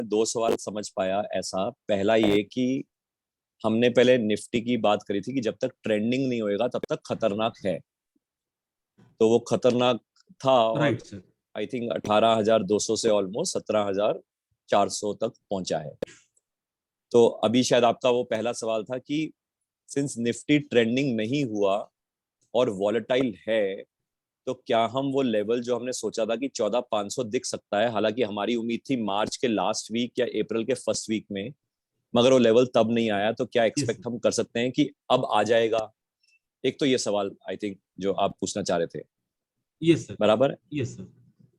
दो सवाल समझ पाया ऐसा। पहला ये कि हमने पहले निफ्टी की बात करी थी कि जब तक ट्रेंडिंग नहीं होएगा तब तक खतरनाक है, तो वो खतरनाक था और राइट सर। आई थिंक 18,200 से ऑलमोस्ट 17,400 तक पहुंचा है। तो अभी शायद आपका वो पहला सवाल था कि सिंस निफ्टी ट्रेंडिंग नहीं हुआ और वॉलेटाइल है, तो क्या हम वो लेवल जो हमने सोचा था कि 14,500 दिख सकता है, हालांकि हमारी उम्मीद थी मार्च के लास्ट वीक या अप्रैल के फर्स्ट वीक में, मगर वो लेवल तब नहीं आया, तो क्या यस एक्सपेक्ट हम कर सकते हैं कि अब आ जाएगा? एक तो ये सवाल आई थिंक जो आप पूछना चाह रहे थे, यस सर। बराबर है। Yes sir.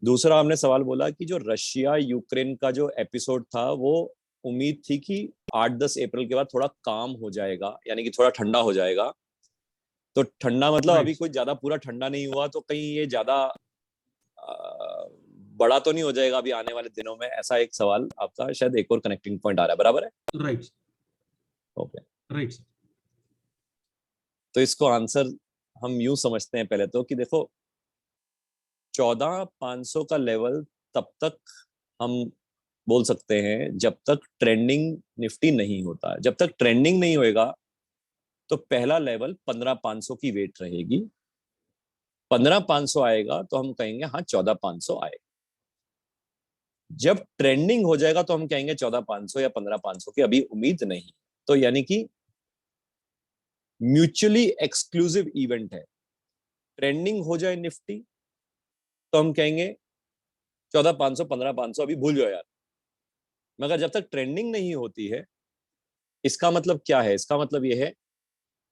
दूसरा हमने सवाल बोला कि जो रशिया यूक्रेन का जो एपिसोड था वो उम्मीद थी कि 8-10 अप्रैल के बाद थोड़ा काम हो जाएगा, यानी कि थोड़ा ठंडा हो जाएगा। तो ठंडा मतलब राइट अभी कोई ज्यादा पूरा ठंडा नहीं हुआ, तो कहीं ये ज्यादा बड़ा तो नहीं हो जाएगा अभी आने वाले दिनों में, ऐसा एक सवाल आपका शायद एक और कनेक्टिंग पॉइंट आ रहा है, बराबर है। Right okay, right sir. तो इसको आंसर हम यूं समझते हैं पहले तो कि देखो 14,500 का लेवल तब तक हम बोल सकते हैं जब तक ट्रेंडिंग निफ्टी नहीं होता। जब तक ट्रेंडिंग नहीं होएगा तो पहला लेवल 15,500 की वेट रहेगी। 15,500 आएगा तो हम कहेंगे हाँ 14,500 आए। जब ट्रेंडिंग हो जाएगा तो हम कहेंगे 14,500 या 15,500 की अभी उम्मीद नहीं। तो यानी कि म्यूचुअली एक्सक्लूसिव इवेंट है। ट्रेंडिंग हो जाए निफ्टी तो हम कहेंगे 14,500 15,500 अभी भूल जाओ यार। मगर जब तक ट्रेंडिंग नहीं होती है, इसका मतलब क्या है? इसका मतलब यह है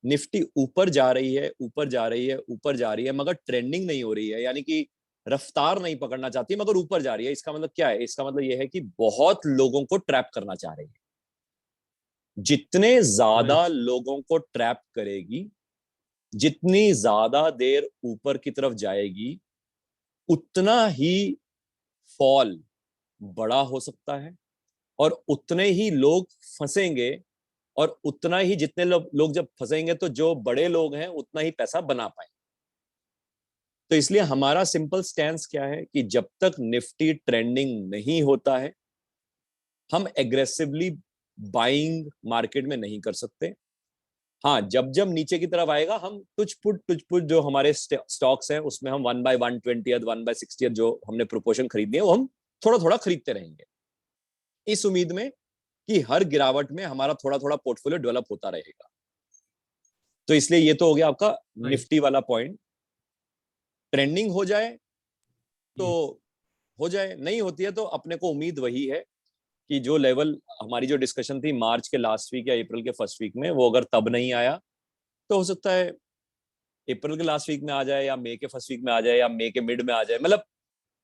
निफ्टी ऊपर जा रही है, ऊपर जा रही है, ऊपर जा रही है, मगर ट्रेंडिंग नहीं हो रही है, यानी कि रफ्तार नहीं पकड़ना चाहती मगर ऊपर जा रही है। इसका मतलब क्या है? इसका मतलब यह है कि बहुत लोगों को ट्रैप करना चाह रही है। जितने ज्यादा राइट लोगों को ट्रैप करेगी, जितनी ज्यादा देर ऊपर की तरफ जाएगी, उतना ही फॉल बड़ा हो सकता है और उतने ही लोग फंसेंगे। और उतना ही जितने लोग जब फंसेंगे तो जो बड़े लोग हैं उतना ही पैसा बना पाए। तो इसलिए हमारा सिंपल स्टैंस क्या है कि जब तक निफ्टी ट्रेंडिंग नहीं होता है हम एग्रेसिवली बाइंग मार्केट में नहीं कर सकते। हाँ, जब जब नीचे की तरफ आएगा हम टुच पुट जो हमारे स्टॉक्स हैं उसमें हम 1/120 1/60 जो हमने प्रोपोर्शन खरीदनी है वो हम थोड़ा थोड़ा खरीदते रहेंगे, इस उम्मीद में कि हर गिरावट में हमारा थोड़ा थोड़ा पोर्टफोलियो डेवलप होता रहेगा। तो इसलिए ये तो हो गया आपका राइट। निफ्टी वाला पॉइंट। ट्रेंडिंग हो जाए तो यस। हो जाए, नहीं होती है तो अपने को उम्मीद वही है कि जो लेवल हमारी जो डिस्कशन थी मार्च के लास्ट वीक या अप्रैल के फर्स्ट वीक में, वो अगर तब नहीं आया तो हो सकता है अप्रैल के लास्ट वीक में आ जाए या मई के फर्स्ट वीक में आ जाए या मई के मिड में आ जाए। मतलब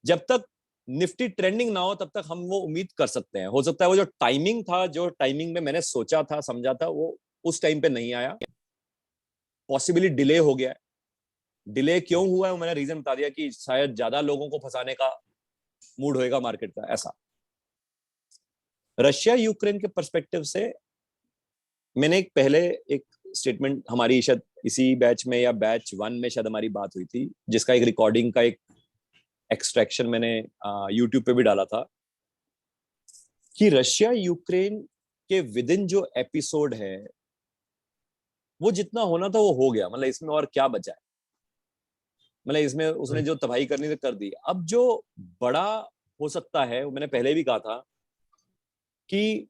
जब तक निफ्टी ट्रेंडिंग ना हो तब तक हम वो उम्मीद कर सकते हैं। हो सकता है वो जो टाइमिंग था, जो टाइमिंग में मैंने सोचा था समझा था, वो उस टाइम पे नहीं आया, पॉसिबली डिले हो गया है। डिले क्यों हुआ है वो मैंने रीजन बता दिया कि शायद ज्यादा लोगों को फंसाने का मूड होएगा मार्केट का, ऐसा। रशिया यूक्रेन के पर्सपेक्टिव से मैंने एक पहले एक स्टेटमेंट हमारी शायद इसी बैच में या बैच 1 में शायद हमारी बात हुई थी, जिसका एक रिकॉर्डिंग का एक एक्सट्रैक्शन मैंने यूट्यूब पे भी डाला था कि रशिया यूक्रेन के विद इन जो एपिसोड है वो जितना होना था वो हो गया। मतलब इसमें और क्या बचा है? मतलब इसमें उसने राइट जो तबाही करनी थी कर दी। अब जो बड़ा हो सकता है, वो मैंने पहले भी कहा था कि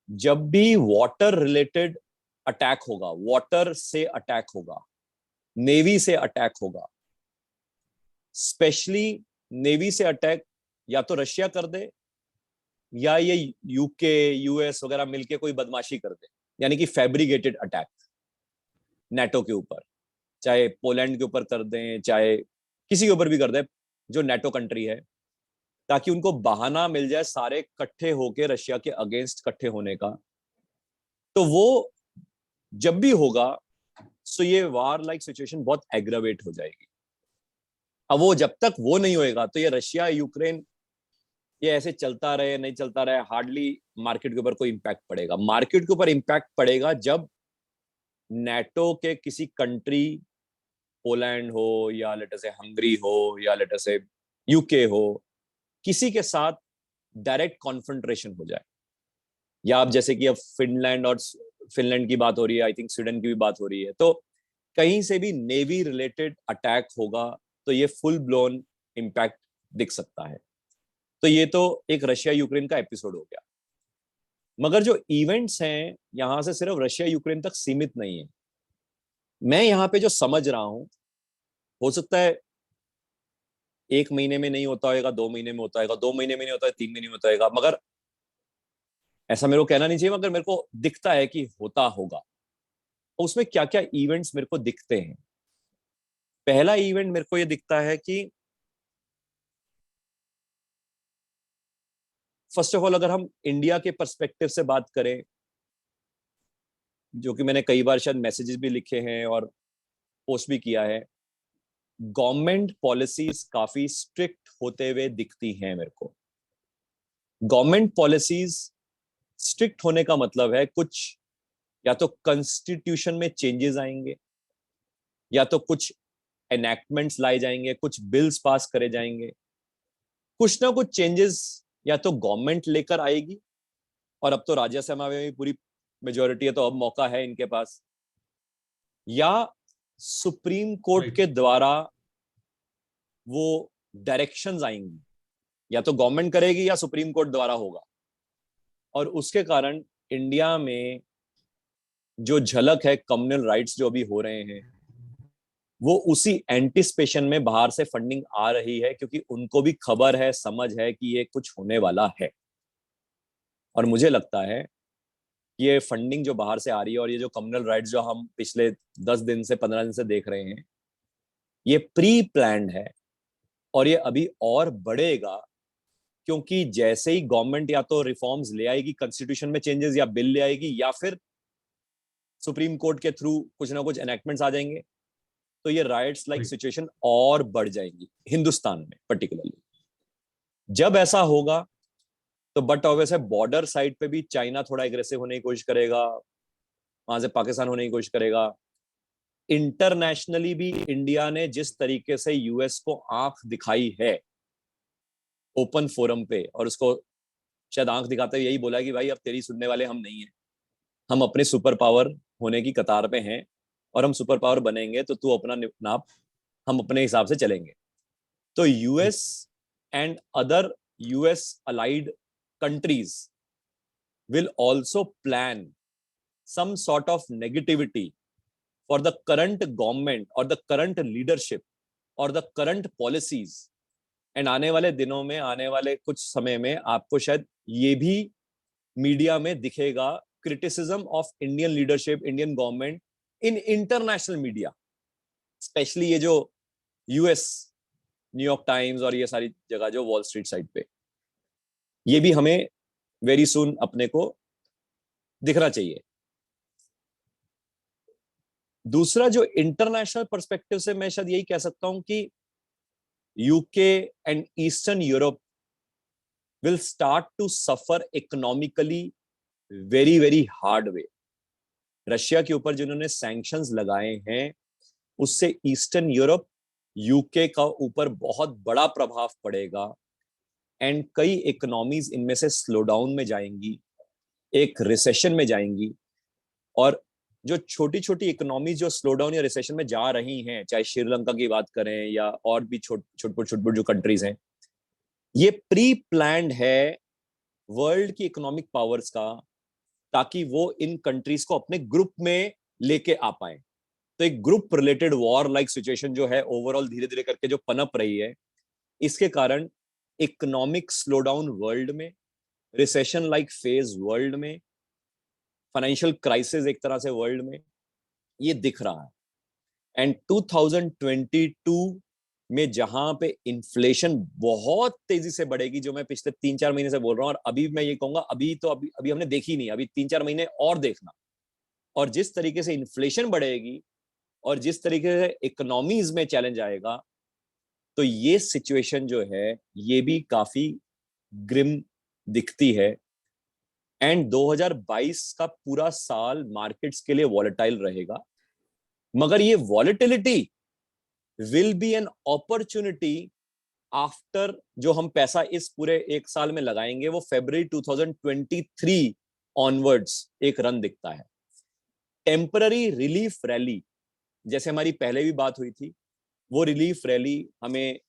जब भी वाटर रिलेटेड अटैक होगा, वाटर से अटैक होगा, नेवी से अटैक होगा, स्पेशली नेवी से अटैक या तो रशिया कर दे या ये यूके यूएस वगैरह मिलके कोई बदमाशी कर दे, यानी कि फैब्रिकेटेड अटैक नेटो के ऊपर, चाहे पोलैंड के ऊपर कर दें चाहे किसी के ऊपर भी कर दें जो नेटो कंट्री है, ताकि उनको बहाना मिल जाए सारे इकट्ठे होके रशिया के अगेंस्ट इकट्ठे होने का। तो वो जब भी होगा सो ये वार लाइक सिचुएशन बहुत एग्रावेट हो जाएगी। अब वो जब तक वो नहीं होएगा तो ये रशिया यूक्रेन ये ऐसे चलता रहे नहीं चलता रहे, हार्डली मार्केट के ऊपर कोई इंपैक्ट पड़ेगा। मार्केट के ऊपर इंपैक्ट पड़ेगा जब नेटो के किसी कंट्री, पोलैंड हो या लेटर से हंगरी हो या लेटर से यूके हो, किसी के साथ डायरेक्ट कॉन्फ्रंट्रेशन हो जाए, या आप जैसे कि अब फिनलैंड की बात हो रही है, आई थिंक स्वीडन की भी बात हो रही है, तो कहीं से भी नेवी रिलेटेड अटैक होगा तो ये फुल ब्लोन इम्पैक्ट दिख सकता है। तो ये तो एक रशिया यूक्रेन का एपिसोड हो गया। मगर जो इवेंट्स हैं यहां से सिर्फ रशिया यूक्रेन तक सीमित नहीं है। मैं यहाँ पे जो समझ रहा हूं, हो सकता है 1 महीने में नहीं होता होगा, 2 महीने में होता होगा, 2 महीने में नहीं होता है, 3 महीने में होता होगा, मगर ऐसा मेरे को कहना नहीं चाहिए, मगर मेरे को दिखता है कि होता होगा। उसमें क्या क्या इवेंट्स मेरे को दिखते हैं। पहला इवेंट मेरे को ये दिखता है कि फर्स्ट ऑफ ऑल अगर हम इंडिया के पर्सपेक्टिव से बात करें, जो कि मैंने कई बार शायद मैसेजेस भी लिखे हैं और पोस्ट भी किया है, गवर्नमेंट पॉलिसीज काफी स्ट्रिक्ट होते हुए दिखती हैं मेरे को। गवर्नमेंट पॉलिसीज स्ट्रिक्ट होने का मतलब है कुछ या तो कॉन्स्टिट्यूशन में चेंजेस आएंगे, या तो कुछ एनैक्टमेंट्स लाए जाएंगे, कुछ बिल्स पास करे जाएंगे, कुछ ना कुछ चेंजेस या तो गवर्नमेंट लेकर आएगी, और अब तो राज्यसभा में भी पूरी मेजोरिटी है तो अब मौका है इनके पास, या सुप्रीम कोर्ट राइट। के द्वारा वो डायरेक्शंस आएंगी, या तो गवर्नमेंट करेगी या सुप्रीम कोर्ट द्वारा होगा। और उसके कारण इंडिया में जो झलक है कम्युनल राइट्स जो अभी हो रहे हैं, वो उसी एंटिसिपेशन में बाहर से फंडिंग आ रही है, क्योंकि उनको भी खबर है, समझ है कि ये कुछ होने वाला है। और मुझे लगता है ये फंडिंग जो बाहर से आ रही है और ये जो कम्युनल राइट्स जो हम पिछले 10 दिन से 15 दिन से देख रहे हैं, ये प्री प्लान्ड है और ये अभी और बढ़ेगा। क्योंकि जैसे ही गवर्नमेंट या तो रिफॉर्म्स ले आएगी, कॉन्स्टिट्यूशन में चेंजेस या बिल ले आएगी, या फिर सुप्रीम कोर्ट के थ्रू कुछ ना कुछ एनेक्टमेंट्स आ जाएंगे, तो ये राइट्स लाइक राइट। सिचुएशन और बढ़ जाएंगी हिंदुस्तान में पर्टिकुलरली। जब ऐसा होगा तो बट ऑब्वियस है बॉर्डर साइड पे भी चाइना थोड़ा एग्रेसिव होने की कोशिश करेगा, वहां से पाकिस्तान होने की कोशिश करेगा। इंटरनेशनली भी इंडिया ने जिस तरीके से यूएस को आंख दिखाई है ओपन फोरम पे, और उसको शायद आंख दिखाते हुए यही बोला कि भाई अब तेरी सुनने वाले हम नहीं हैं, हम अपने सुपर पावर होने की कतार पे हैं, और हम सुपर पावर बनेंगे तो तू अपना नाप, हम अपने हिसाब से चलेंगे। तो US and other US allied countries will also plan some sort of negativity for the current government or the current leadership or the current policies। And आने वाले दिनों में, आने वाले कुछ समय में आपको शायद ये भी मीडिया में दिखेगा, criticism of Indian leadership, Indian government in international media, specially ये जो यूएस न्यूयॉर्क टाइम्स और ये सारी जगह जो वॉल स्ट्रीट साइड पे, ये भी हमें वेरी सून अपने को दिखना चाहिए। दूसरा जो इंटरनेशनल पर्सपेक्टिव से मैं शायद यही कह सकता हूं कि UK and eastern Europe will start to suffer economically very very hard way. Russia के ऊपर जिन्होंने सैंक्शंस लगाए हैं, उससे ईस्टर्न यूरोप, यूके का ऊपर बहुत बड़ा प्रभाव पड़ेगा, एंड कई इकोनॉमीज इनमें से स्लो डाउन में जाएंगी, एक रिसेशन में जाएंगी। और जो छोटी छोटी इकोनॉमीज जो स्लो डाउन या रिसेशन में जा रही हैं, चाहे श्रीलंका की बात करें या और भी छोट जो कंट्रीज हैं, ये प्री प्लान्ड है वर्ल्ड की इकोनॉमिक पावर्स का, ताकि वो इन कंट्रीज को अपने ग्रुप में लेके आ पाए। तो एक group related war like situation जो है ओवरऑल धीरे धीरे करके जो पनप रही है, इसके कारण इकोनॉमिक स्लो डाउन वर्ल्ड में, रिसेशन लाइक फेज वर्ल्ड में, फाइनेंशियल क्राइसिस एक तरह से वर्ल्ड में ये दिख रहा है। एंड 2022 में जहां पे इन्फ्लेशन बहुत तेजी से बढ़ेगी, जो मैं पिछले 3-4 महीने से बोल रहा हूं, और अभी मैं ये कहूंगा अभी हमने देखी नहीं, अभी 3-4 महीने और देखना। और जिस तरीके से इन्फ्लेशन बढ़ेगी और जिस तरीके से इकोनॉमीज में चैलेंज आएगा, तो ये सिचुएशन जो है ये भी काफी ग्रिम दिखती है। एंड 2022 का पूरा साल मार्केट्स के लिए वॉलेटाइल रहेगा, मगर ये volatility will be an opportunity after जो हम पैसा इस पूरे एक साल में लगाएंगे वो February 2023 ऑनवर्ड्स एक रन दिखता है। टेम्पररी रिलीफ रैली, जैसे हमारी पहले भी बात हुई थी, वो रिलीफ रैली हमें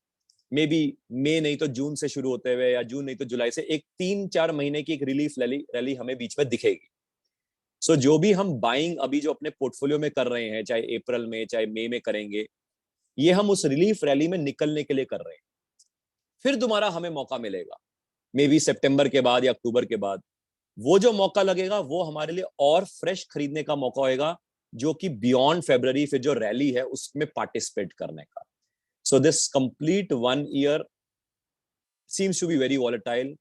मे बी मई नहीं तो जून से शुरू होते हुए, या जून नहीं तो जुलाई से, एक 3-4 महीने की एक रिलीफ रैली हमें बीच में दिखेगी। सो जो भी हम बाइंग अभी जो अपने पोर्टफोलियो में कर रहे हैं, चाहे अप्रैल में चाहे मई में करेंगे, ये हम उस रिलीफ रैली में निकलने के लिए कर रहे हैं। फिर दोबारा हमें मौका मिलेगा मे बी सितंबर के बाद या अक्टूबर के बाद। वो जो मौका लगेगा वो हमारे लिए और फ्रेश खरीदने का मौका होगा, जो कि बियॉन्ड February फिर जो रैली है उसमें पार्टिसिपेट करने का। So this complete 1 year seems to be very volatile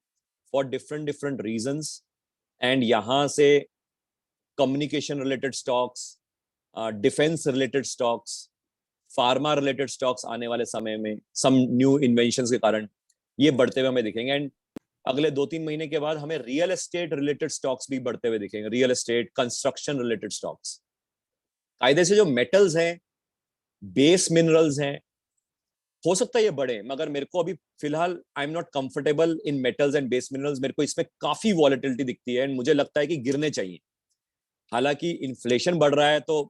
for different reasons, and यहाँ से communication related stocks, defence related stocks, pharma related stocks आने वाले समय में सम न्यू इन्वेंशंस के कारण ये बढ़ते हुए हमें दिखेंगे। एंड अगले 2-3 महीने के बाद हमें रियल एस्टेट रिलेटेड स्टॉक्स भी बढ़ते हुए दिखेंगे, real estate, construction related stocks. कायदे से जो मेटल्स हैं, बेस मिनरल्स हैं, हो सकता है ये बढ़े, मगर मेरे को अभी फिलहाल I am not comfortable in metals and base minerals. मेरे को इसमें काफी वॉलेटिलिटी दिखती है एंड मुझे लगता है कि गिरने चाहिए। हालांकि इन्फ्लेशन बढ़ रहा है तो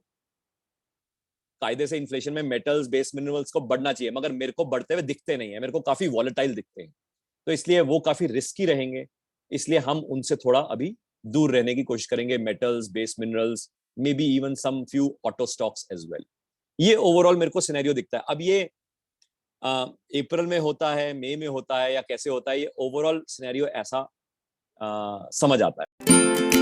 कायदे से इन्फ्लेशन में मेटल्स, बेस मिनरल्स को बढ़ना चाहिए, मगर मेरे को बढ़ते हुए दिखते नहीं है, मेरे को काफी वॉलेटाइल दिखते हैं, तो इसलिए वो काफी रिस्की रहेंगे। इसलिए हम उनसे थोड़ा अभी दूर रहने की कोशिश करेंगे, metals, base minerals, may be even some few auto stocks as well. ये ओवरऑल मेरे को सिनेरियो दिखता है। अब ये अप्रैल में होता है, मई में होता है, या कैसे होता है, ये ओवरऑल सिनेरियो ऐसा समझ आता है।